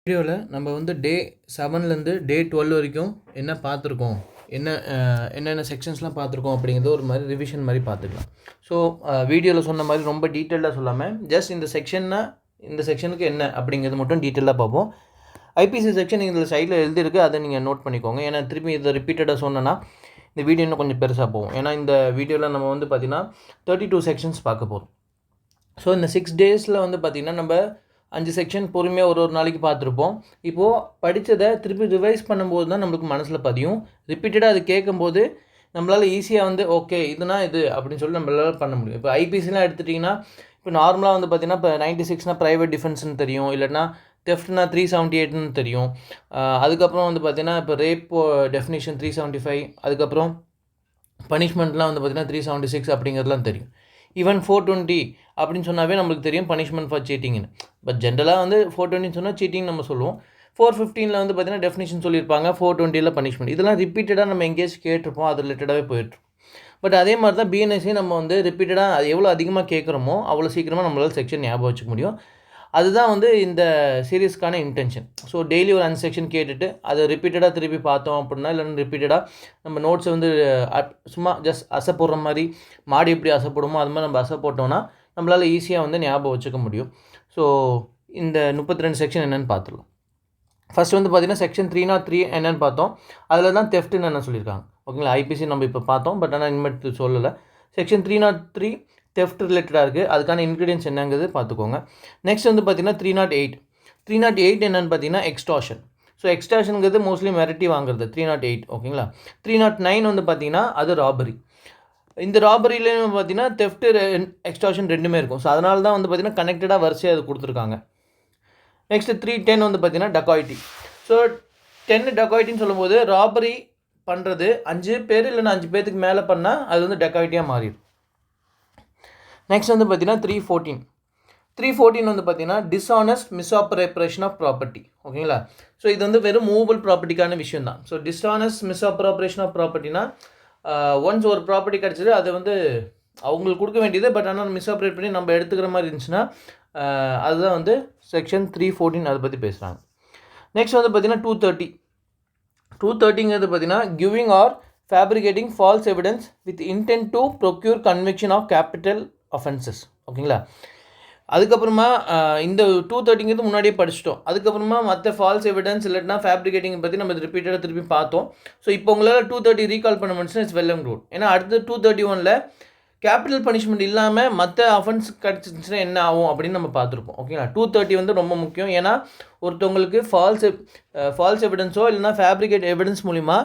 வீடியோவில் நம்ம வந்து டே 7லேருந்து டே 12 வரைக்கும் என்ன பார்த்துருக்கோம், என்னென்ன செக்ஷன்ஸ்லாம் பார்த்துருக்கோம் அப்படிங்கிறது ஒரு மாதிரி ரிவிஷன் மாதிரி பார்த்துக்கலாம். ஸோ வீடியோவில் சொன்ன மாதிரி ரொம்ப டீட்டெயிலாக சொல்லாமல் ஜஸ்ட் இந்த செக்ஷனுக்கு என்ன அப்படிங்கிறது மட்டும் டீட்டெயிலாக பார்ப்போம். ஐபிசி செக்ஷன் இதில் சைடில் எழுதியிருக்கு, அதை நீங்கள் நோட் பண்ணிக்கோங்க. ஏன்னா திருப்பி இதை ரிப்பீட்டடாக சொன்னேன்னா இந்த வீடியோ இன்னும் கொஞ்சம் பெருசாக போகும். ஏன்னா இந்த வீடியோவில் நம்ம வந்து பார்த்திங்கன்னா 32 செக்ஷன்ஸ் பார்க்க போகிறோம். ஸோ இந்த 6 டேஸில் வந்து பார்த்திங்கன்னா நம்ம 5 செக்ஷன் பொறுமையாக ஒரு நாளைக்கு பார்த்துருப்போம். இப்போது படித்ததை திருப்பி ரிவைஸ் பண்ணும்போது தான் நம்மளுக்கு மனசில் பதியும். ரிப்பீட்டடாக அது கேட்கும்போது நம்மளால் ஈஸியாக வந்து ஓகே இதுனா இது அப்படின்னு சொல்லி நம்மளால் பண்ண முடியும். இப்போ ஐபிசிலாம் எடுத்துட்டிங்கன்னா இப்போ நார்மலாக வந்து பார்த்திங்கன்னா இப்போ 96னா ப்ரைவேட் டிஃபென்ஸ்னு தெரியும், இல்லைனா தெஃப்ட்னா 378ன்னு தெரியும். அதுக்கப்புறம் வந்து பார்த்திங்கன்னா இப்போ ரேப் டெஃபினிஷன் 375, அதுக்கப்புறம் பனிஷ்மெண்ட்லாம் வந்து பார்த்திங்கன்னா 376 அப்படிங்கிறதுலாம் தெரியும். ஈவன் 420 அப்படின்னு சொன்னாவே நம்மளுக்கு தெரியும் பனிஷ்மெண்ட் ஃபார் சீட்டிங்னு. பட் ஜென்ரலாக வந்து 420 சொன்னால் சீட்டிங் நம்ம சொல்லுவோம். 415 வந்து பார்த்திங்கன்னா டெஃபினிஷன் சொல்லியிருப்பாங்க, 420 பனிஷ்மெண்ட். இதெல்லாம் ரிப்பீட்டடாக நம்ம எங்கேயாச்சும் கேட்டிருப்போம், அது ரிலேட்டடாகவே போயிட்டுருப்போம். பட் அதே மாதிரி தான் பிஎன்எஸ்சி நம்ம வந்து ரிப்பீட்டடாக அது எவ்வளோ அதிகமாக கேட்குறோமோ அவ்வளோ சீக்கிரமாக நம்மளால் செக்ஷன் ஞாபகம் வச்சுக்க முடியும். அதுதான் வந்து இந்த சீரீஸ்க்கான இன்டென்ஷன். ஸோ டெய்லி ஒரு 5 செக்ஷன் கேட்டுட்டு அதை ரிப்பீட்டடாக திருப்பி பார்த்தோம் அப்படின்னா, இல்லைன்னா ரிப்பீட்டடாக நம்ம நோட்ஸை வந்து சும்மா ஜஸ்ட் அசை போடுற மாதிரி, மாடி எப்படி அசை போடுமோ அது மாதிரி நம்ம அசை போட்டோம்னா நம்மளால் ஈஸியாக வந்து ஞாபகம் வச்சுக்க முடியும். ஸோ இந்த 32 செக்ஷன் என்னென்னு பார்த்துடலாம். ஃபஸ்ட் வந்து பார்த்திங்கன்னா செக்ஷன் 303 என்னென்னு பார்த்தோம். அதில் தான் தெஃப்ட்டுன்னு என்ன சொல்லியிருக்காங்க. ஓகேங்களா, ஐபிசி நம்ம இப்போ பார்த்தோம், பட் ஆனால் இனிமேட்டு சொல்லலை. செக்ஷன் 303 தெஃப்ட் ரிலேட்டடாக இருக்குது, அதுக்கான இன்க்ரீடியன்ஸ் என்னங்கிறது பார்த்துக்கோங்க. நெக்ஸ்ட் வந்து பார்த்திங்கன்னா 308 என்னென்னு பார்த்தீங்கன்னா எக்ஸ்டார்ஷன். ஸோ எக்ஸ்டார்ஷனுங்கிறது மோஸ்ட்லி மிரட்டி வாங்குறது 308. ஓகேங்களா. 309 வந்து பார்த்திங்கன்னா அது ராபரி. இந்த ராபரியிலேயும் பார்த்திங்கன்னா தெஃப்ட் எக்ஸ்டார்ஷன் ரெண்டுமே இருக்கும். ஸோ அதனால தான் வந்து பார்த்திங்கன்னா கனெக்டடாக வரிசையாக அது கொடுத்துருக்காங்க. நெக்ஸ்ட் 310 வந்து பார்த்திங்கன்னா டக்காய்டி. ஸோ 10 டக்காய்டின்னு சொல்லும்போது ராபரி பண்ணுறது 5 பேர் இல்லைன்னா 5 பேர்த்துக்கு மேலே பண்ணால் அது வந்து டக்காய்டியாக மாறிடும். நெக்ஸ்ட் வந்து பார்த்திங்கன்னா 314 வந்து பார்த்திங்கன்னா டிஸ்ஆனஸ்ட் மிஸ்அப்ரோப்ரியேஷன் ஆஃப் ப்ராப்பர்ட்டி. ஓகேங்களா. ஸோ இது வந்து வெறும் மூவபிள் ப்ராப்பர்ட்டிக்கான விஷயம் தான். ஸோ டிஸ்ஆனஸ்ட் மிஸ்அப்ரோப்ரியேஷன் ஆஃப் ப்ராப்பர்ட்டினா ஒன்ஸ் ஒரு ப்ராப்பர்ட்டி கிடச்சிது அதை வந்து அவங்களுக்கு கொடுக்க வேண்டியது, பட் ஆனால் மிஸ்அப்ரேட் பண்ணி நம்ம எடுத்துக்கிற மாதிரி இருந்துச்சுன்னா அதுதான் வந்து செக்ஷன் 314 அதை பற்றி பேசுகிறாங்க. நெக்ஸ்ட் வந்து பார்த்திங்கன்னா 230ங்கிறது பார்த்திங்கன்னா giving or fabricating false evidence with intent to procure conviction of capital offences. ஓகேங்களா. அதுக்கப்புறமா இந்த 230ங்கிறது முன்னாடியே படிச்சிட்டோம். அதுக்கப்புறமா மற்ற ஃபால்ஸ் எவிடன்ஸ் இல்லைனா ஃபேப்ரிகேட்டிங் பற்றி நம்ம ரிப்பீட்டடாக திருப்பி பார்த்தோம். ஸோ இப்போ உங்களால் 230 ரீகால் பண்ண முடிச்சுன்னா இட்ஸ் வெல் அண்ட் குட். ஏன்னா அடுத்து 231ல் கேபிட்டல் பனிஷ்மெண்ட் இல்லாமல் மற்ற அஃபென்ஸ் கிடச்சிச்சுன்னா என்ன ஆகும் அப்படின்னு நம்ம பார்த்துருப்போம். ஓகேங்களா. 230 வந்து ரொம்ப முக்கியம். ஏன்னா ஒருத்தவங்களுக்கு ஃபால்ஸ் எவிடன்ஸோ இல்லைனா ஃபேப்ரிகேட் எவிடன்ஸ் மூலிமா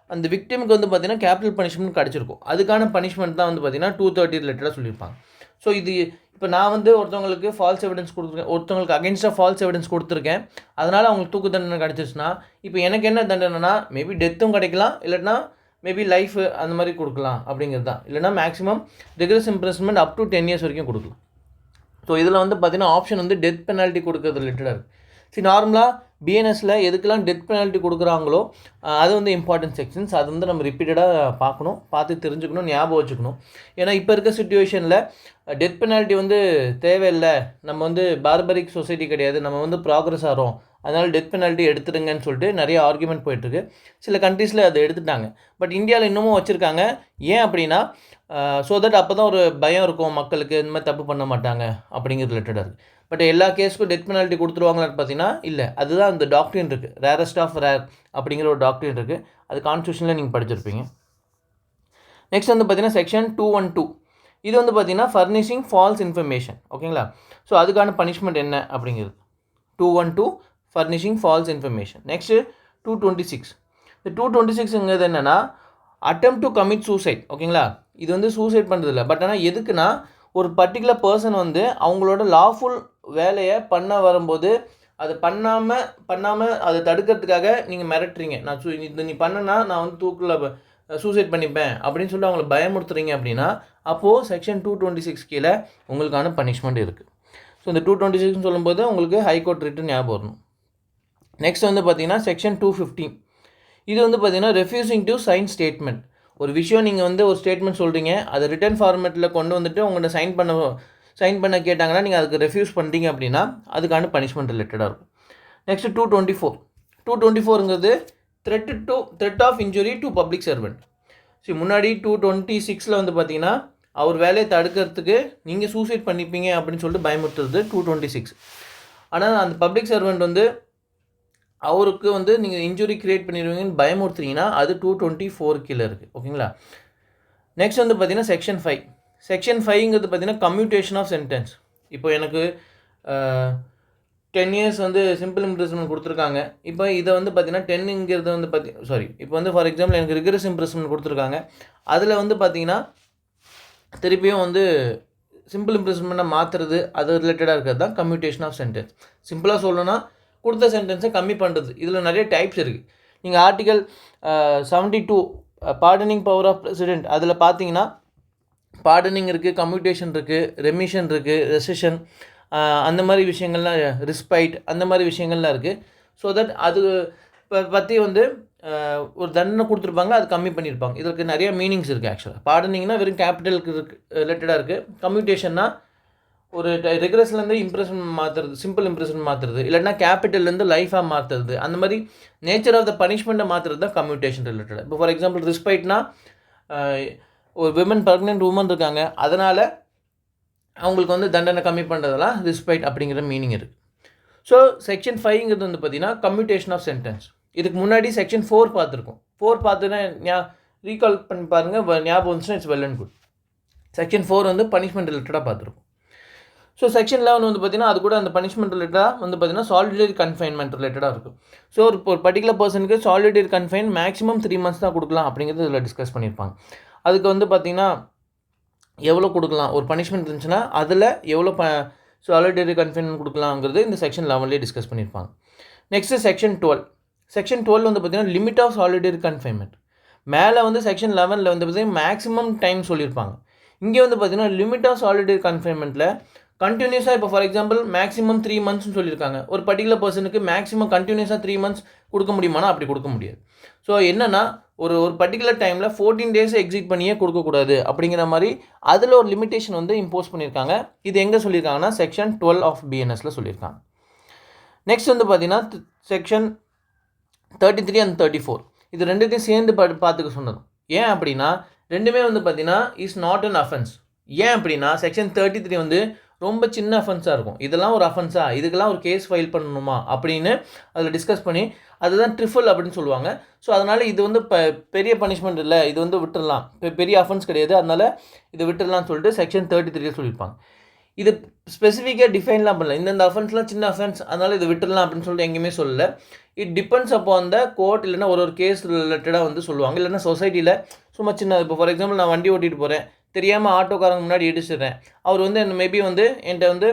அந்த விக்டிமுக்கு வந்து பார்த்திங்கன்னா கேபிட்டல் பனிஷ்மெண்ட் கிடச்சிருக்கும். அதுக்கான பனிஷ்மெண்ட் தான் வந்து பார்த்திங்கன்னா 230 ரிலேட்டடாக சொல்லியிருப்பாங்க. ஸோ இது இப்போ நான் வந்து ஒருத்தவங்களுக்கு ஃபால்ஸ் எவிடன்ஸ் கொடுத்துருக்கேன், ஒருத்தவங்களுக்கு அகென்ஸ்டாக ஃபால்ஸ் எவிடன்ஸ் கொடுத்துருக்கேன், அதனால் அவங்களுக்கு தூக்கு தண்டனை கிடச்சிருச்சுன்னா இப்போ எனக்கு என்ன தண்டனைனா மேபி டெத்தும் கிடைக்கலாம், இல்லைனா மேபி லைஃப் அந்த மாதிரி கொடுக்கலாம் அப்படிங்கிறது தான். இல்லைனா maximum rigorous இம்ப்ரெஸ்மெண்ட் up to 10 years வரைக்கும் கொடுக்கலாம். ஸோ இதில் வந்து பார்த்திங்கன்னா ஆப்ஷன் வந்து டெத் பெனால்ட்டி கொடுக்கறது ரிலேட்டடாக இருக்குது. சரி, நார்மலாக பிஎன்எஸில் எதுக்கெல்லாம் டெத் பெனால்ட்டி கொடுக்குறாங்களோ அது வந்து இம்பார்ட்டன்ட் செக்ஷன்ஸ். அது வந்து நம்ம ரிப்பீட்டடாக பார்க்கணும், பார்த்து தெரிஞ்சுக்கணும், ஞாபகம் வச்சுக்கணும். ஏன்னா இப்போ இருக்க சிச்சுவேஷனில் டெத் பெனால்ட்டி வந்து தேவையில்லை, நம்ம வந்து பார்பரிக் சொசைட்டி கிடையாது, நம்ம வந்து ப்ராக்ரஸ் ஆகிறோம், அதனால் டெத் பெனால்ட்டி எடுத்துடுங்கன்னு சொல்லிட்டு நிறைய ஆர்குமெண்ட் போயிட்டுருக்கு. சில கண்ட்ரீஸில் அதை எடுத்துட்டாங்க, பட் இந்தியாவில் இன்னமும் வச்சுருக்காங்க. ஏன் அப்படின்னா ஸோ தட் அப்போ தான் ஒரு பயம் இருக்கும் மக்களுக்கு, இந்த மாதிரி தப்பு பண்ண மாட்டாங்க அப்படிங்கிறது ரிலேட்டடாக இருக்குது. பட் எல்லா கேஸுக்கும் டெத் பெனால்ட்டி கொடுத்துருவாங்களான்னு பார்த்தீங்கன்னா இல்லை. அதுதான் அந்த டாக்ட்ரின் இருக்குது, ரேரஸ்ட் ஆஃப் ரேர் அப்படிங்கிற ஒரு டாக்ட்ரின் இருக்குது. அது கான்ஸ்டியூஷனில் நீங்கள் படிச்சிருப்பீங்க. நெக்ஸ்ட் வந்து பார்த்திங்கன்னா செக்ஷன் 212. இது வந்து பார்த்திங்கன்னா ஃபர்னிஷிங் ஃபால்ஸ் இன்ஃபர்மேஷன். ஓகேங்களா. ஸோ அதுக்கான பனிஷ்மெண்ட் என்ன அப்படிங்கிறது 212 ஃபர்னிஷிங் ஃபால்ஸ் இன்ஃபர்மேஷன். நெக்ஸ்ட்டு 226. இந்த 226ங்கிறது என்னென்னா அட்டெம்ப்ட் டு கமிட் சூசைட். ஓகேங்களா. இது வந்து சூசைட் பண்ணுறதில்ல, பட் ஆனால் எதுக்குன்னா ஒரு பர்டிகுலர் பர்சன் வந்து அவங்களோட லாஃபுல் வேலையை பண்ண வரும்போது அதை பண்ணாமல் அதை தடுக்கிறதுக்காக நீங்கள் மிரட்டுறீங்க, நான் இது நீ பண்ணனா நான் வந்து தூக்கில் சூசைட் பண்ணிப்பேன் அப்படின்னு சொல்லிட்டு அவங்கள பயமுறுத்துறீங்க அப்படின்னா அப்போது செக்ஷன் 226 கீழே உங்களுக்கான பனிஷ்மெண்ட் இருக்குது. ஸோ இந்த 226 சொல்லும்போது உங்களுக்கு ஹைகோர்ட் ரிட்டன் ஞாபகம் வரணும். நெக்ஸ்ட் வந்து பார்த்திங்கன்னா செக்ஷன் 215. இது வந்து பார்த்திங்கன்னா ரெஃப்யூசிங் டு சைன் ஸ்டேட்மெண்ட். ஒரு விஷயம் நீங்கள் வந்து ஒரு ஸ்டேட்மெண்ட் சொல்கிறீங்க, அதை ரிட்டன் ஃபார்மேட்டில் கொண்டு வந்துட்டு உங்கள்கிட்ட சைன் பண்ண கேட்டாங்கன்னா நீங்கள் அதுக்கு ரெஃப்யூஸ் பண்ணுறீங்க அப்படின்னா அதுக்கான பனிஷ்மெண்ட் ரிலேட்டடாக இருக்கும். நெக்ஸ்ட் 224ங்கிறது threat of injury to public servant. சரி, முன்னாடி 226 வந்து பார்த்தீங்கன்னா அவர் வேலையை தடுக்கிறதுக்கு நீங்கள் சூசைட் பண்ணிப்பீங்க அப்படின்னு சொல்லிட்டு பயமுறுத்துறது 226. ஆனால் அந்த பப்ளிக் சர்வெண்ட் வந்து அவருக்கு வந்து நீங்கள் இன்ஜுரி க்ரியேட் பண்ணிடுவீங்கன்னு பயமுறுத்துறீங்கன்னா அது 224 கீழே இருக்குது. ஓகேங்களா? நெக்ஸ்ட் வந்து பார்த்தீங்கன்னா செக்ஷன் 5ங்கிறது பார்த்தீங்கன்னா கம்யூட்டேஷன் ஆஃப் சென்டென்ஸ். இப்போ எனக்கு 10 years வந்து சிம்பிள் இம்ப்ரிசன்மெண்ட் கொடுத்துருக்காங்க. இப்போ இதை வந்து பார்த்தீங்கன்னா 10ங்கிறது வந்து இப்போ வந்து ஃபார் எக்ஸாம்பிள் எனக்கு ரிகரஸ் இம்ப்ரிசன்மெண்ட் கொடுத்துருக்காங்க. அதில் வந்து பார்த்தீங்கன்னா திருப்பியும் வந்து சிம்பிள் இம்ப்ரிசன்மெண்ட்டை மாற்றுறது, அது ரிலேட்டடாக இருக்கிறது தான் கம்யூட்டேஷன் ஆஃப் சென்டென்ஸ். சிம்பிளாக சொல்லணும்னா கொடுத்த சென்டென்ஸை கம்மி பண்ணுறது. இதில் நிறைய டைப்ஸ் இருக்குது. நீங்கள் article 72 pardoning power of president அதில் பார்த்தீங்கன்னா பார்டனிங் இருக்குது, கம்யூட்டேஷன் இருக்குது, ரெமிஷன் இருக்குது, ரெசிஷன், அந்த மாதிரி விஷயங்கள்லாம், ரிஸ்பைட், அந்த மாதிரி விஷயங்கள்லாம் இருக்குது. ஸோ தட் அது பற்றி வந்து ஒரு தண்டனை கொடுத்துருப்பாங்க, அது கம்மி பண்ணியிருப்பாங்க. இதற்கு நிறைய மீனிங்ஸ் இருக்குது. ஆக்சுவலாக பார்டனிங்னா வெறும் கேபிட்டலுக்கு ரிலேட்டடாக இருக்குது. கம்யூட்டேஷன்னா ஒரு ரெகுலர்ஸ்லேருந்து இம்ப்ரெஷன் மாற்றுறது, சிம்பிள் இம்ப்ரெஷன் மாற்றுறது, இல்லைன்னா கேபிட்டல்லேருந்து லைஃபாக மாற்றுறது, அந்த மாதிரி நேச்சர் ஆஃப் த பனிஷ்மெண்ட்டை மாற்றுறது தான் கம்யூட்டேஷன் ரிலேட்டடாக. இப்போ ஃபார் எக்ஸாம்பிள் ரிஸ்பைட்னா ஒரு விமன் ப்ரெக்னென்ட் உமன் இருக்காங்க, அதனால் அவங்களுக்கு வந்து தண்டனை கம்மி பண்ணுறதெல்லாம் ரிஸ்பைட் அப்படிங்கிற மீனிங் இருக்குது. ஸோ செக்ஷன் 5ங்கிறது வந்து பார்த்திங்கன்னா கம்யூட்டேஷன் ஆஃப் சென்டென்ஸ். இதுக்கு முன்னாடி செக்ஷன் 4 பார்த்துருக்கோம். 4 பார்த்துன்னா ரீகால் பண்ணி பாருங்கள், ஞாபகம் வந்துச்சுன்னா it's well and good. Section 4 வந்து பனிஷ்மெண்ட் ரிலேட்டடாக பார்த்துருக்கோம். ஸோ செக்ஷன் 11 வந்து பார்த்திங்கன்னா அது கூட அந்த பனிஷ்மெண்ட் ரிலேட்டடாக வந்து பார்த்திங்கன்னா சாலிடரி கன்ஃபைன்மெண்ட் ரிலேட்டடாக இருக்கும். ஸோ ஒரு பர்டிகுலர் பர்சனுக்கு சாலிடரி கன்ஃபைன் மேக்ஸிமம் 3 months தான் கொடுக்கலாம் அப்படிங்கிறது இதில் டிஸ்கஸ் பண்ணியிருப்பாங்க. அதுக்கு வந்து பார்த்திங்கன்னா எவ்வளோ கொடுக்கலாம், ஒரு பனிஷ்மெண்ட் இருந்துச்சுன்னா அதில் எவ்வளோ சாலிடரி கன்ஃபைன்மெண்ட் கொடுக்கலாங்கிறது இந்த செக்ஷன் 11லேயே டிஸ்கஸ் பண்ணியிருப்பாங்க. நெக்ஸ்ட்டு செக்ஷன் 12 வந்து பார்த்திங்கன்னா லிமிட் ஆஃப் சாலிடரி கன்ஃபைன்மெண்ட். மேலே வந்து செக்ஷன் 11ல் வந்து பார்த்திங்கன்னா மேக்ஸிமம் டைம் சொல்லியிருப்பாங்க. இங்கே வந்து பார்த்திங்கன்னா லிமிட் ஆஃப் சாலிடரி கன்ஃபைன்மெண்ட்டில் கண்டினியூஸாக, இப்போ ஃபார் எக்ஸாம்பிள் மேக்ஸிமம் 3 monthsன்னு சொல்லியிருக்காங்க. ஒரு பர்டிகுலர் பர்சனுக்கு மேக்ஸிமம் கண்டினியூஸாக 3 months கொடுக்க முடியுமானா அப்படி கொடுக்க முடியாது. ஸோ என்னென்னா ஒரு பர்டிகுலர் டைமில் 14 days எக்ஸிட் பண்ணியே கொடுக்கக்கூடாது அப்படிங்கிற மாதிரி அதில் ஒரு லிமிட்டேஷன் வந்து இம்போஸ் பண்ணியிருக்காங்க. இது எங்கே சொல்லியிருக்காங்கன்னா செக்ஷன் 12 ஆஃப் பிஎன்எஸில் சொல்லியிருக்காங்க. நெக்ஸ்ட் வந்து பார்த்தீங்கன்னா செக்ஷன் 33 and 34 இது ரெண்டுத்தையும் சேர்ந்து பார்த்துக்க சொன்னது. ஏன் அப்படின்னா ரெண்டுமே வந்து பார்த்தீங்கன்னா இஸ் நாட் அன் அஃபென்ஸ். ஏன் அப்படின்னா செக்ஷன் 33 வந்து ரொம்ப சின்ன அஃபென்ஸாக இருக்கும். இதெல்லாம் ஒரு அஃபென்ஸா, இதுக்கெல்லாம் ஒரு கேஸ் ஃபைல் பண்ணணுமா அப்படின்னு அதில் டிஸ்கஸ் பண்ணி அதுதான் ட்ரிஃபிள் அப்படின்னு சொல்லுவாங்க. ஸோ அதனால் இது வந்து பெரிய பனிஷ்மெண்ட் இல்லை, இது வந்து விட்டுடலாம், பெரிய அஃபென்ஸ் கிடையாது, அதனால் இது விட்டுடலாம்னு சொல்லிட்டு செக்ஷன் 33 சொல்லியிருப்பாங்க. இது ஸ்பெசிஃபிக்காக டிஃபைன்லாம் பண்ணல, இந்தந்த அஃபென்ஸ்லாம் சின்ன அஃபென்ஸ் அதனால் இது விட்டுடலாம் அப்படின்னு சொல்லிட்டு எங்கேயுமே சொல்லலை. இட் டிபெண்ட்ஸ் அப்போ அந்த கோர்ட், இல்லைன்னா ஒரு கேஸ் ரிலேட்டடாக வந்து சொல்லுவாங்க. இல்லைன்னா சொசைட்டியில் சும்மா சின்ன, இப்போ ஃபார் எக்ஸாம்பிள் நான் வண்டி ஓட்டிகிட்டு போகிறேன், தெரியாமல் ஆட்டோக்காரங்க முன்னாடி இடிச்சிடுறேன், அவர் வந்து மேபி வந்து என்கிட்ட வந்து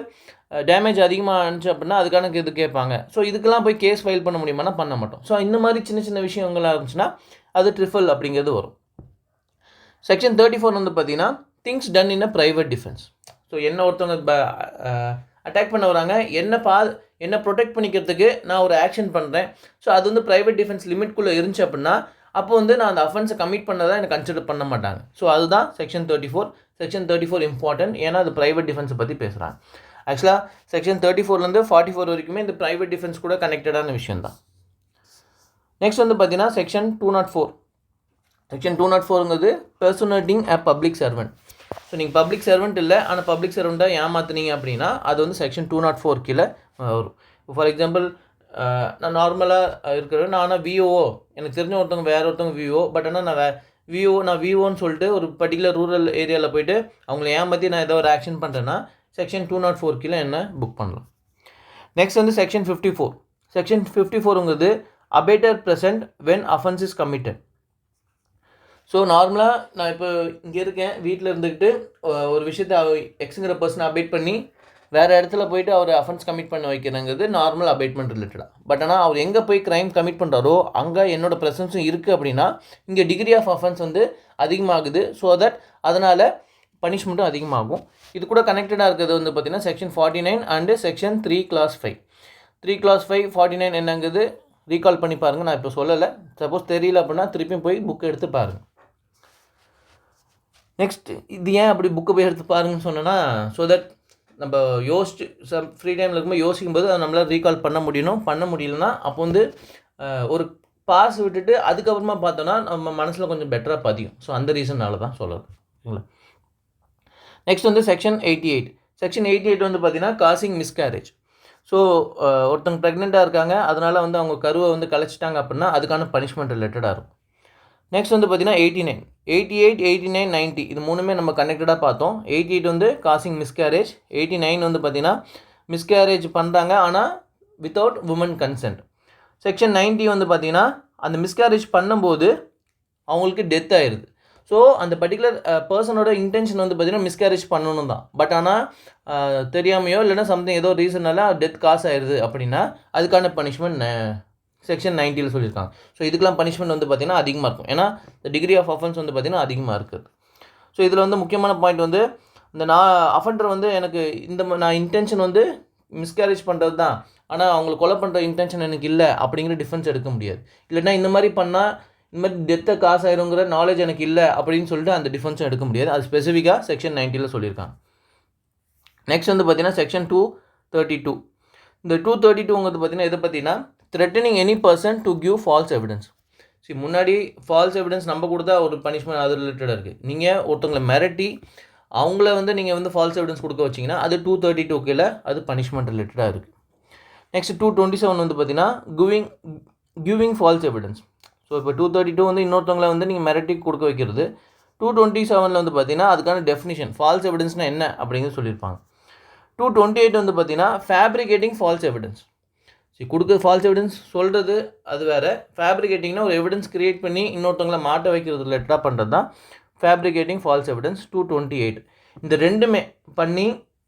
டேமேஜ் அதிகமாக இருந்துச்சு அப்படின்னா அதுக்கான இது கேட்பாங்க. ஸோ இதுக்கெல்லாம் போய் கேஸ் ஃபைல் பண்ண முடியுமானா பண்ண மாட்டோம். ஸோ இந்த மாதிரி சின்ன சின்ன விஷயங்கள்லாம் இருந்துச்சுன்னா அது ட்ரிஃபிள் அப்படிங்கிறது வரும். செக்ஷன் 34 வந்து பார்த்தீங்கன்னா things done in a private defence. So என்ன ஒருத்தவங்க அட்டாக் பண்ண வராங்க, என்ன ப்ரொடெக்ட் பண்ணிக்கிறதுக்கு நான் ஒரு ஆக்ஷன் பண்ணுறேன். ஸோ அது வந்து ப்ரைவேட் டிஃபென்ஸ் லிமிட்குள்ளே இருந்துச்சு அப்படின்னா அப்போ வந்து நான் அந்த அஃபென்ஸை கமிட் பண்ணதான் எனக்கு கன்சிடர் பண்ண மாட்டாங்க. ஸோ அதுதான் செக்ஷன் 34. செக்ஷன் 34 இம்பார்ட்டன்ட், ஏன்னா அது ப்ரைவேட் டிஃபென்ஸை பற்றி பேசுகிறாங்க. ஆக்சுவலாக செக்ஷன் 34லேருந்து 44 வரைக்குமே இந்த ப்ரைவேட் டிஃபென்ஸ் கூட கனெக்டடான விஷயம் தான். நெக்ஸ்ட் வந்து பார்த்தீங்கன்னா செக்ஷன் 204. செக்ஷன் 204ங்கிறது personating a public servant. So நீங்கள் பப்ளிக் சர்வெண்ட் இல்லை, ஆனால் பப்ளிக் சர்வெண்ட்டாக ஏமாத்துனீங்க அப்படின்னா அது வந்து செக்ஷன் 204 கீழே வரும். ஃபார் எக்ஸாம்பிள் நான் நார்மலாக இருக்கிறேன், நான் ஆனால் விஓஓ, எனக்கு தெரிஞ்ச ஒருத்தவங்க வேறு ஒருத்தவங்க விஓ, பட் ஆனால் நான் விஓன்னு சொல்லிட்டு ஒரு பர்டிகுலர் ரூரல் ஏரியாவில் போய்ட்டு அவங்கள ஏமாற்றி நான் ஏதோ ஒரு ஆக்ஷன் பண்ணுறேன்னா செக்ஷன் 204 கீழே என்ன புக் பண்ணலாம். நெக்ஸ்ட் வந்து செக்ஷன் 54. செக்ஷன் 54ங்கிறது abettor present when offence is committed. So நார்மலாக நான் இப்போ இங்கே இருக்கேன், வீட்டில் இருந்துக்கிட்டு ஒரு விஷயத்தை எக்ஸுங்கிற பர்சனை அபேட் பண்ணி வேறு இடத்துல போய்ட்டு அவர் அஃபென்ஸ் கமிட் பண்ண வைக்கிறங்கிறது நார்மல் அபேட்மெண்ட் ரிலேட்டடாக. பட் ஆனால் அவர் எங்கே போய் க்ரைம் கமிட் பண்ணுறாரோ அங்கே என்னோட ப்ரெசன்ஸும் இருக்குது அப்படின்னா இங்கே டிகிரி ஆஃப் அஃபென்ஸ் வந்து அதிகமாகுது. ஸோ தட் அதனால் பனிஷ்மெண்ட்டும் அதிகமாகும். இது கூட கனெக்டடாக இருக்கிறது வந்து பார்த்திங்கன்னா section 49 and section 3 clause 5. 3 clause 5 49 என்னங்கிறது ரீகால் பண்ணி பாருங்கள், நான் இப்போ சொல்லலை. சப்போஸ் தெரியல அப்படின்னா திருப்பியும் போய் புக் எடுத்து பாருங்கள். நெக்ஸ்ட் இது ஏன் அப்படி புக்கு போய் எடுத்து பாருங்கன்னு சொன்னேன்னா, ஸோ தட் நம்ம யோசிச்சு ஃப்ரீ டைமில் இருக்கும்போது யோசிக்கும்போது அதை நம்மளால் ரீகால் பண்ண முடியலன்னா அப்போ வந்து ஒரு பாஸ் விட்டுட்டு அதுக்கப்புறமா பார்த்தோன்னா நம்ம மனசில் கொஞ்சம் பெட்டராக பதியும். ஸோ அந்த ரீசன்னால தான் சொல்கிறது. ஓகேங்களா. நெக்ஸ்ட் வந்து செக்ஷன் 88 வந்து பார்த்தீங்கன்னா காசிங் மிஸ்கேரேஜ். ஸோ ஒருத்தவங்க ப்ரெக்னெண்ட்டாக இருக்காங்க, அதனால் வந்து அவங்க கருவை வந்து கலைச்சிட்டாங்க அப்படின்னா அதுக்கான பனிஷ்மெண்ட் ரிலேட்டடாக இருக்கும். நெக்ஸ்ட் வந்து பார்த்தீங்கன்னா 88, 89, 90 இது மூணுமே நம்ம கனெக்டடாக பார்த்தோம். 88 வந்து காசிங் மிஸ்கேரேஜ், 89 வந்து பார்த்தீங்கன்னா மிஸ்கேரேஜ் பண்ணுறாங்க ஆனால் வித்தவுட் உமன் கன்சென்ட். செக்ஷன் 90 வந்து பார்த்தீங்கன்னா அந்த மிஸ்கேரேஜ் பண்ணும்போது அவங்களுக்கு டெத் ஆயிடுது. ஸோ அந்த பர்டிகுலர் பர்சனோட இன்டென்ஷன் வந்து பார்த்தீங்கன்னா மிஸ்கேரேஜ் பண்ணணும் தான். பட் ஆனால் தெரியாமையோ இல்லைன்னா சம்திங் ஏதோ ரீசனால டெத் காஸ் ஆயிடுது அப்படின்னா அதுக்கான பனிஷ்மெண்ட் செக்ஷன் 90 சொல்லியிருக்காங்க. ஸோ இதுக்கெலாம் பனிஷ்மெண்ட் வந்து பார்த்திங்கன்னா அதிகமாக இருக்கும். ஏன்னா இந்த டிகிரி ஆஃப் அஃபென்ஸ் வந்து பார்த்திங்கன்னா அதிகமாக இருக்குது. ஸோ இதில் வந்து முக்கியமான பாயிண்ட் வந்து இந்த அஃபெண்டர் வந்து எனக்கு நான் இன்டென்ஷன் வந்து மிஸ்கேரேஜ் பண்ணுறது தான், ஆனால் அவங்களை கொலை பண்ணுற இன்டென்ஷன் எனக்கு இல்லை அப்படிங்கிற டிஃபென்ஸ் எடுக்க முடியாது. இல்லைன்னா இந்த மாதிரி பண்ணால் இந்த மாதிரி டெத்தை காசு ஆயிருங்கிற நாலேஜ் எனக்கு இல்லை அப்படின்னு சொல்லிட்டு அந்த டிஃபென்ஸும் எடுக்க முடியாது. அது ஸ்பெசிஃபிக்காக செக்ஷன் 90 சொல்லியிருக்காங்க. நெக்ஸ்ட் வந்து பார்த்திங்கன்னா செக்ஷன் 232. இந்த 232ங்கிறது பார்த்திங்கன்னா இதை பற்றினா threatening any person to give false evidence. முன்னாடி ஃபால்ஸ் எவிடன்ஸ் நம்ம கொடுத்தா ஒரு பனிஷ்மெண்ட் அது ரிலேட்டடாக இருக்குது. நீங்கள் ஒருத்தவங்களை மிரட்டி அவங்கள வந்து நீங்கள் வந்து ஃபால்ஸ் எவிடன்ஸ் கொடுக்க வச்சிங்கன்னா அது 232 கீழே அது பனிஷ்மெண்ட் ரிலேட்டடாக இருக்குது. நெக்ஸ்ட் 227 வந்து பார்த்தீங்கன்னா கிவிங் ஃபால்ஸ் எவிடன்ஸ். ஸோ இப்போ 232 வந்து இன்னொருத்தவங்களை வந்து நீங்கள் மிரட்டி கொடுக்க வைக்கிறது. 227 வந்து பார்த்தீங்கன்னா அதுக்கான டெஃபினிஷன் ஃபால்ஸ் எவிடன்ஸ்னால் என்ன அப்படிங்கிறது சொல்லியிருப்பாங்க. 228 வந்து பார்த்தீங்கன்னா ஃபேப்ரிகேட்டிங் ஃபால்ஸ் எவிடன்ஸ். கொடுக்க ஃபால்ஸ் எவிடன்ஸ் சொல்கிறது அது வேறு, ஃபேப்ரிகேட்டிங்னா ஒரு எவிடன்ஸ் க்ரியேட் பண்ணி இன்னொருத்தவங்களை மாட்ட வைக்கிறது ரிலேட்டடாக பண்ணுறது தான் ஃபேப்ரிகேட்டிங் ஃபால்ஸ் எவிடன்ஸ். 228 இந்த ரெண்டுமே பண்ணி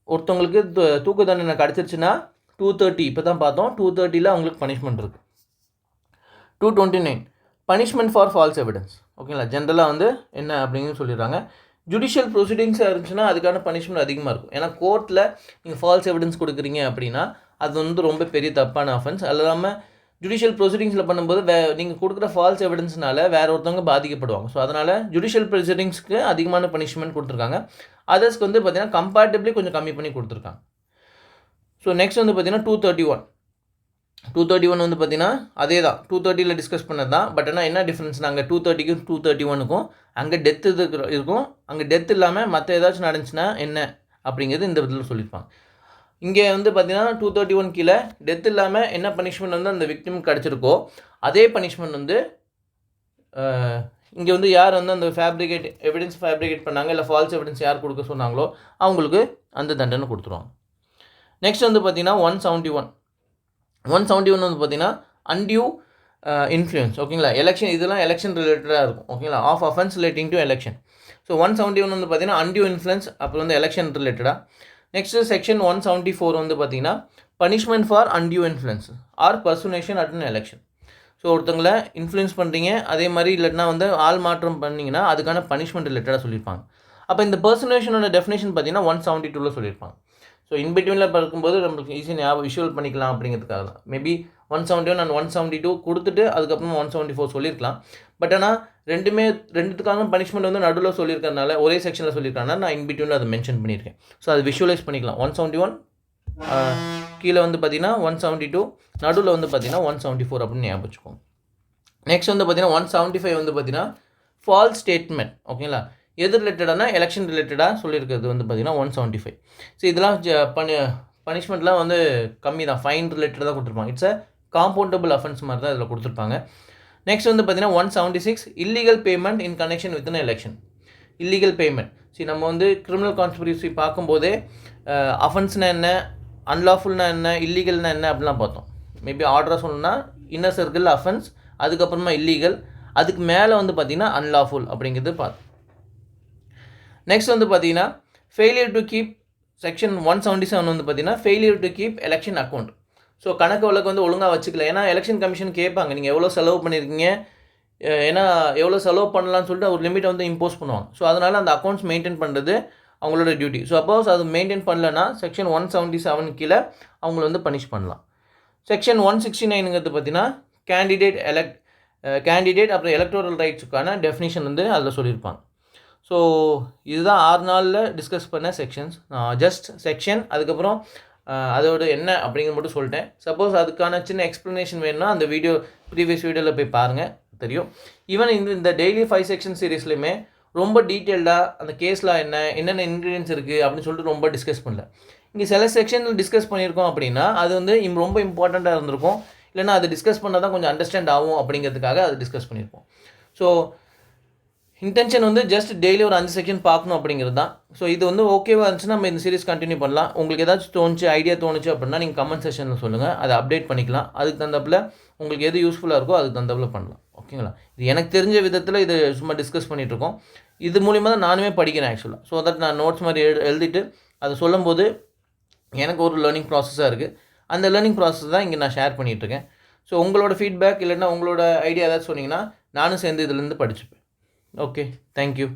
ஒருத்தவங்களுக்கு தூக்கு தண்டனை கிடச்சிருச்சுன்னா 230 இப்போ தான் பார்த்தோம் 230 அவங்களுக்கு பனிஷ்மெண்ட் இருக்குது. 229 பனிஷ்மெண்ட் ஃபார் ஃபால்ஸ் எவிடன்ஸ். ஓகேங்களா. ஜென்ரலாக வந்து என்ன அப்படிங்கிறது சொல்லிடுறாங்க. ஜுடிஷியல் ப்ரொசீடிங்ஸாக இருந்துச்சுன்னா அதுக்கான பனிஷ்மெண்ட் அதிகமாக இருக்கும். ஏன்னா கோர்ட்டில் நீங்கள் ஃபால்ஸ் எவிடன்ஸ் கொடுக்குறீங்க அப்படின்னா அது வந்து ரொம்ப பெரிய தப்பான அஃபென்ஸ். அது இல்லாமல் ஜுடிஷியல் ப்ரொசீடிங்ஸில் பண்ணும்போது நீங்கள் கொடுக்குற ஃபால்ஸ் எவிடன்ஸ்னால வேறு ஒருத்தவங்க பாதிக்கப்படுவாங்க. ஸோ அதனால் ஜுடிஷியல் ப்ரொசீடிங்ஸ்க்கு அதிகமான பனிஷ்மெண்ட் கொடுத்துருக்காங்க. அதர்ஸ்க்கு வந்து பார்த்திங்கன்னா கம்பேரிட்டிவ்லி கொஞ்சம் கம்மி பண்ணி கொடுத்துருக்காங்க. ஸோ நெக்ஸ்ட் வந்து பார்த்திங்கன்னா 231 வந்து பார்த்திங்கன்னா அதே தான் 230 டிஸ்கஸ் பண்ணது தான். பட் ஆனால் என்ன டிஃப்ரென்ஸ், நாங்கள் 230க்கும் 231க்கும் அங்கே டெத்து இருக்கும், அங்கே டெத் இல்லாமல் மற்ற ஏதாச்சும் நடந்துச்சுன்னா என்ன அப்படிங்கிறது இந்த விதத்தில் சொல்லியிருப்பாங்க. இங்கே வந்து பார்த்திங்கன்னா 231 கீழே டெத் இல்லாமல் என்ன பனிஷ்மெண்ட் வந்து அந்த விக்டிம் கிடச்சிருக்கோ அதே பனிஷ்மெண்ட் வந்து இங்கே வந்து யார் வந்து அந்த எவிடன்ஸ் ஃபேப்ரிகேட் பண்ணாங்க இல்லை ஃபால்ஸ் எவிடன்ஸ் யார் கொடுக்க சொன்னாங்களோ அவங்களுக்கு அந்த தண்டனை கொடுத்துருவாங்க. நெக்ஸ்ட் வந்து பார்த்திங்கன்னா 171 வந்து பார்த்திங்கன்னா அன்டியூ இன்ஃப்ளூயன்ஸ். ஓகேங்களா. இதெல்லாம் எலெக்ஷன் ரிலேட்டடாக இருக்கும். ஓகேங்களா. Of offence relating to election. So 171 வந்து பார்த்திங்கன்னா அன்டியூ இன்ஃப்ளூயன்ஸ், அப்புறம் வந்து எலெக்ஷன் ரிலேட்டடாக. நெக்ஸ்ட்டு செக்ஷன் 174 வந்து பார்த்திங்கன்னா punishment for undue influence or personation at an election. So ஒருத்தங்களை இன்ஃப்ளூயன்ஸ் பண்ணுறீங்க, அதே மாதிரி இல்லைன்னா வந்து ஆள் மாற்றம் பண்ணிங்கன்னா அதுக்கான பனிஷ்மெண்ட் ரிலேட்டடாக சொல்லியிருப்பாங்க. அப்போ இந்த பர்சுனேஷனோட டெஃபினேஷன் பார்த்திங்கன்னா 172 சொல்லியிருப்பாங்க. ஸோ இன்பிட்வீனில் பார்க்கும்போது நம்மளுக்கு ஈஸியாக விஷுவல் பண்ணிக்கலாம் அப்படிங்கிறதுக்காக தான் மேபி 171 அண்ட் 172 கொடுத்துட்டு அதுக்கப்புறமா 174 சொல்லியிருக்கலாம். பட் ஆனால் ரெண்டுத்துக்கான பனிஷ்மெண்ட் வந்து நடுவில் சொல்லியிருக்கறனால ஒரே செக்ஷனில் சொல்லியிருக்காங்க, நான் இன்பிட்வீனில் அதை மென்ஷன் பண்ணியிருக்கேன். ஸோ அது விஷுவலைஸ் பண்ணிக்கலாம். 171 கீழே வந்து பார்த்திங்கன்னா 172, நடுவில் வந்து பார்த்திங்கன்னா 174 அப்படின்னு ஞாபகம் வச்சுக்கோங்க. நெக்ஸ்ட் வந்து பார்த்திங்கன்னா 175 வந்து பார்த்திங்கன்னா ஃபால்ஸ் ஸ்டேட்மெண்ட். ஓகேங்களா. எது ரிலேட்டடானா எலெக்ஷன் ரிலேட்டடாக சொல்லியிருக்கிறது வந்து பார்த்திங்கன்னா 175. ஸோ இதெல்லாம் பனிஷ்மெண்ட்லாம் வந்து கம்மி தான், ஃபைன் ரிலேட்டடாக தான் கொடுத்துருப்பாங்க. இட்ஸ் அ காம்பவுண்டபிள் அஃபென்ஸ் மாதிரி தான் இதில் கொடுத்துருப்பாங்க. நெக்ஸ்ட் வந்து பார்த்திங்கன்னா 176 illegal payment in connection with election. Illegal payment. நம்ம வந்து கிரிமினல் கான்ஸ்பிரசி பார்க்கும்போதே அஃபென்ஸ்னா என்ன, அன்லாஃபுல்னா என்ன, இல்லீகல்னா என்ன அப்படிலாம் பார்த்தோம். மேபி ஆர்டராக சொல்லணும்னா இன்னர் சர்க்கிள் அஃபென்ஸ், அதுக்கப்புறமா இல்லீகல், அதுக்கு மேலே வந்து பார்த்திங்கன்னா அன்லாஃபுல் அப்படிங்கிறது பார்த்தோம். நெக்ஸ்ட் வந்து பார்த்திங்கன்னா ஃபெயிலியர் டு கீப் செக்ஷன் 177 வந்து பார்த்திங்கன்னா failure to keep election account. So கணக்கு வழக்கு வந்து ஒழுங்காக வச்சுக்கல. ஏன்னா எலெக்ஷன் கமிஷன் கேட்பாங்க நீங்கள் எவ்வளோ செலவு பண்ணியிருக்கீங்க, ஏன்னா எவ்வளோ செலவு பண்ணலான்னு சொல்லிட்டு ஒரு லிமிட்டை வந்து இம்போஸ் பண்ணுவாங்க. ஸோ அதனால் அந்த அக்கௌண்ட்ஸ் மெயின்டைன் பண்ணுறது அவங்களோட டியூட்டி. ஸோ அப்போஸ் அது மெயின்டைன் பண்ணலன்னா செக்ஷன் 177 கீழே அவங்கள வந்து பனிஷ் பண்ணலாம். செக்ஷன் 169ங்கிறது பார்த்திங்கன்னா கேண்டிடேட் அப்புறம் எலக்டோரல் ரைட்ஸுக்கான டெஃபினிஷன் வந்து அதில் சொல்லியிருப்பாங்க. ஸோ ஸோ இதுதான் 6 நாளில் டிஸ்கஸ் பண்ண செக்ஷன்ஸ். ஜஸ்ட் செக்ஷன் அதுக்கப்புறம் அதோட என்ன அப்படிங்கிறது மட்டும் சொல்லிட்டேன். சப்போஸ் அதுக்கான சின்ன எக்ஸ்ப்ளனேஷன் வேணும்னா அந்த ப்ரீவியஸ் வீடியோவில் போய் பாருங்கள், தெரியும். ஈவன் இந்த டெய்லி 5 செக்ஷன் சீரீஸ்லையுமே ரொம்ப டீட்டெயில்டாக அந்த கேஸில் என்னென்ன இன்க்ரீடியன்ஸ் இருக்குது அப்படின்னு சொல்லிட்டு ரொம்ப டிஸ்கஸ் பண்ணல. இங்கே சில செக்ஷனில் டிஸ்கஸ் பண்ணியிருக்கோம் அப்படின்னா அது வந்து ரொம்ப இம்பார்ட்டண்ட்டாக இருந்திருக்கும், இல்லைனா அது டிஸ்கஸ் பண்ணால் தான் கொஞ்சம் அண்டர்ஸ்டாண்ட் ஆகும் அப்படிங்கிறதுக்காக அது டிஸ்கஸ் பண்ணியிருப்போம். ஸோ இன்டென்ஷன் வந்து ஜஸ்ட் டெய்லி ஒரு 5 செக்ஷன் பார்க்கணும் அப்படிங்கிறது தான். ஸோ இது வந்து ஓகேவாக இருந்துச்சுன்னா நம்ம இந்த சீரிஸ் கண்டினியூ பண்ணலாம். உங்களுக்கு ஏதாச்சும் ஐடியா தோணுச்சு அப்படின்னா நீங்கள் கமெண்ட் செக்ஷனில் சொல்லுங்கள், அதை அப்டேட் பண்ணிக்கலாம். அதுக்கு தகுந்தாப்பில் உங்களுக்கு எது யூஸ்ஃபுல்லாக இருக்கோ அதுக்கு தகுந்தாப்பில் பண்ணலாம். ஓகேங்களா? இது எனக்கு தெரிஞ்ச விதத்தில் இது சும்மா டிஸ்கஸ் பண்ணிகிட்ருக்கோம். இது மூலிமா தான் நானுமே படிக்கிறேன் ஆக்சுவலாக. ஸோ தட் நான் நோட்ஸ் மாதிரி எழுதிட்டு அதை சொல்லும்போது எனக்கு ஒரு லேர்னிங் ப்ராசஸாக இருக்குது. அந்த லேர்னிங் ப்ராசஸ் தான் இங்கே நான் ஷேர் பண்ணிகிட்ருக்கேன். ஸோ உங்களோட ஃபீட்பேக் இல்லைன்னா உங்களோட ஐடியா ஏதாச்சும் சொன்னீங்கன்னா நானும் சேர்ந்து இதுலேருந்து படிச்சுப்பேன். Okay, thank you.